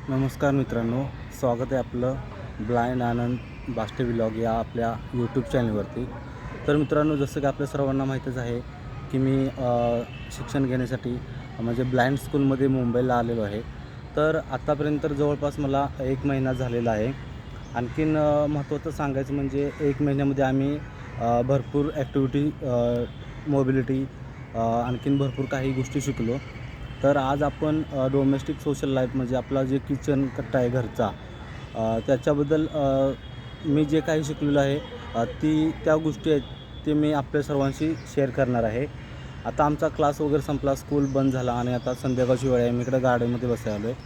नमस्कार मित्रांनो, स्वागत आहे आपलं ब्लाइंड आनंद बाष्टे व्लॉग या आपल्या यूट्यूब चॅनलवरती. तर मित्रांनो, जसं की आपल्या सर्वांना माहीतच आहे की मी शिक्षण घेण्यासाठी म्हणजे ब्लाइंड स्कूलमध्ये मुंबईला आलेलो आहे. तर आत्तापर्यंत जवळपास मला 1 महिना झालेला आहे. आणखीन महत्त्वाचं सांगायचं म्हणजे 1 महिन्यामध्ये आम्ही भरपूर ॲक्टिव्हिटी, मोबिलिटी, आणखीन भरपूर काही गोष्टी शिकलो. तर आज आपण डोमेस्टिक सोशल लाईफ म्हणजे आपला जे किचन कट्टा आहे घरचा, त्याच्याबद्दल मी जे काही शिकलेलो आहे, त्या गोष्टी आहेत ते मी आपल्या सर्वांशी शेअर करणार आहे. आता आमचा क्लास वगैरे संपला, स्कूल बंद झाला आणि आता संध्याकाळची वेळ आहे. मी इकडं गार्डनमध्ये बसायला आलो आहे.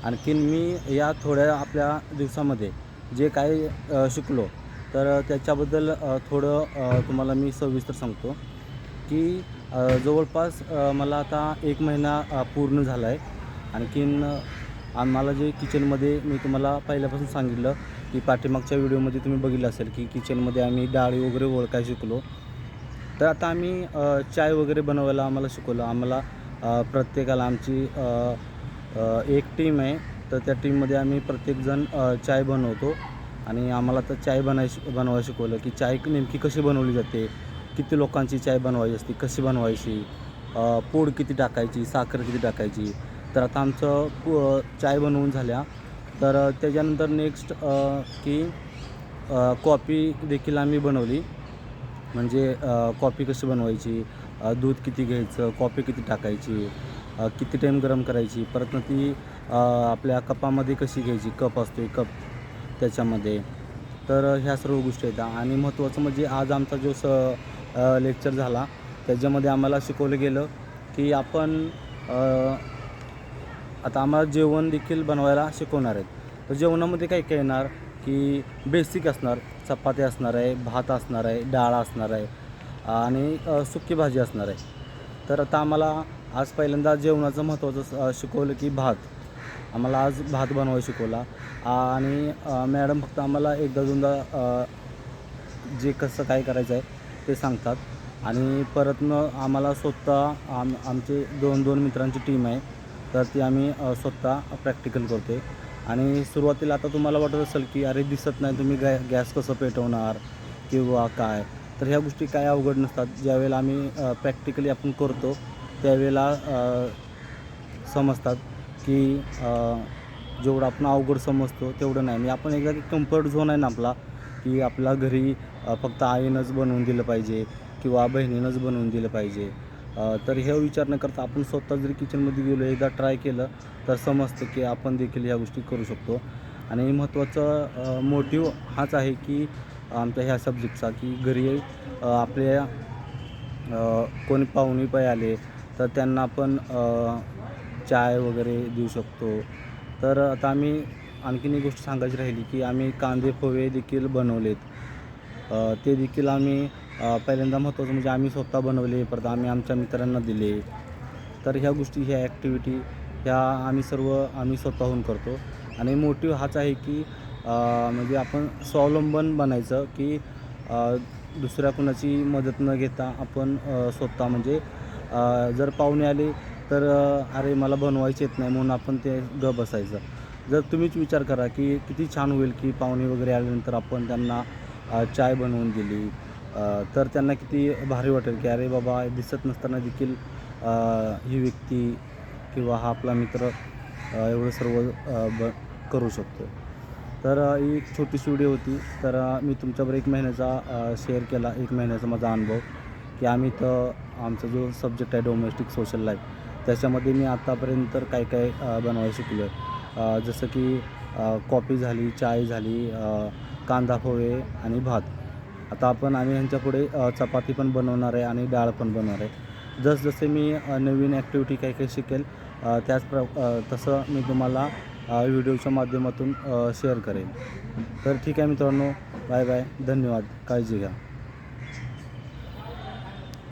आणखीन मी या थोड्या आपल्या दिवसामध्ये जे काही शिकलो, तर त्याच्याबद्दल थोडं तुम्हाला मी सविस्तर सांगतो की जवळपास मला आता 1 महिना पूर्ण झाला आहे. आणखीन आम्हाला जे किचनमध्ये मी तुम्हाला पहिल्यापासून सांगितलं की पाठीमागच्या व्हिडिओमध्ये तुम्ही बघितलं असेल की किचनमध्ये आम्ही डाळी वगैरे ओळखायला शिकलो. तर आता आम्ही चाय वगैरे बनवायला आम्हाला शिकवलं. आम्हाला प्रत्येकाला आमची एक टीम आहे. तर त्या टीममध्ये आम्ही प्रत्येकजण चाय बनवतो आणि आम्हाला तर चाय बनवायला शिकवलं की चाय नेमकी कशी बनवली जाते, किती लोकांची चाय बनवायची असते, कशी बनवायची, पूड किती टाकायची, साखर किती टाकायची. तर आता आमचं चाय बनवून झाल्या. तर त्याच्यानंतर नेक्स्ट की कॉफी देखील आम्ही बनवली. म्हणजे कॉफी कशी बनवायची, दूध किती घ्यायचं, कॉफी किती टाकायची, किती टाईम गरम करायची, परत मग ती आपल्या कपामध्ये कशी घ्यायची, कप असतो कप त्याच्यामध्ये. तर ह्या सर्व गोष्टी आहेत. आणि महत्त्वाचं म्हणजे आज आमचा जो लेक्चर झाला त्याच्यामध्ये आम्हाला शिकवलं गेलं की आपण आता आम्हाला जेवण देखील बनवायला शिकवणार आहेत. तर जेवणामध्ये काय काय येणार की बेसिक असणार, चपाती असणार आहे, भात असणार आहे, डाळ असणार आहे आणि सुकी भाजी असणार आहे. तर आता आम्हाला आज पहिल्यांदा जेवणाचं महत्त्वाचं शिकवलं की भात. आम्हाला आज भात बनवायला शिकवला आणि मॅडम फक्त आम्हाला एकदा दोनदा जे कसं काय करायचं आहे ते सांगतात. आणि परत मग आम्हाला स्वतः आमचे 2 मित्रांची टीम आहे. तर ती आम्ही स्वतः प्रॅक्टिकल करतो आहे. आणि सुरुवातीला आता तुम्हाला वाटत असेल की अरे दिसत नाही, तुम्ही गॅस कसं पेटवणार किंवा काय. तर ह्या गोष्टी काय अवघड नसतात. ज्यावेळेला आम्ही प्रॅक्टिकली आपण करतो त्यावेळेला समजतात की जेवढं आपण अवघड समजतो तेवढं नाही. म्हणजे आपण एकदा कम्फर्ट झोन आहे ना आपला, की आपल्या घरी फक्त आईनंच बनवून दिलं पाहिजे किंवा बहिणीनंच बनवून दिलं पाहिजे. तर हे विचार न करता आपण स्वतः जरी किचनमध्ये गेलो, एकदा ट्राय केलं तर समजतं की आपण देखील ह्या गोष्टी करू शकतो. आणि महत्त्वाचा मोटिव्ह हाच आहे की आमच्या ह्या सब्जेक्टचा की घरी आपल्या कोणी पाहुणे आले तर त्यांना आपण चाय वगैरे देऊ शकतो. तर आता आम्ही आणखीन एक गोष्ट सांगायची राहिली की आम्ही कांदे पोहे देखील बनवलेत. ते देखील आम्ही पहिल्यांदा महत्त्वाचं म्हणजे आम्ही स्वतः बनवले, परत आम्ही आमच्या मित्रांना दिले. तर ह्या गोष्टी, ह्या ॲक्टिव्हिटी ह्या आम्ही स्वतःहून करतो. आणि मोटिव्ह हाच आहे की म्हणजे आपण स्वावलंबन बनायचं की दुसऱ्या कुणाची मदत न घेता आपण स्वतः म्हणजे जर पाहुणे आले तर अरे मला बनवायचे येत नाही म्हणून आपण ते बसायचं. जर तुम्हीच विचार करा की किती छान होईल की पाहुणे वगैरे आल्यानंतर आपण त्यांना चाय बनवून दिली, तर त्यांना किती भारी वाटेल की अरे बाबा दिसत नसताना देखील ही व्यक्ती किंवा हा आपला मित्र एवढं सर्व करू शकतो. तर ही एक छोटीशी व्हिडिओ होती. तर मी तुमच्याबरोबर 1 महिन्याचा शेअर केला, 1 महिन्याचा माझा अनुभव की आम्ही तर आमचा जो सब्जेक्ट आहे डोमेस्टिक सोशल लाईफ, त्याच्यामध्ये मी आत्तापर्यंत तर काय काय बनवायला शिकलो आहे. जसं की कॉफी झाली, चाय झाली, कांदा पोहे आणि भात. आता आम्ही ह्यांच्यापुढे चपाती पण बनवणार आहे आणि डाळ पण बनवणार आहे. जसजसे मी नवीन ॲक्टिव्हिटी काही काही शिकेल तसं मी तुम्हाला व्हिडिओच्या माध्यमातून शेअर करेन. तर ठीक आहे मित्रांनो, बाय बाय, धन्यवाद, काळजी घ्या.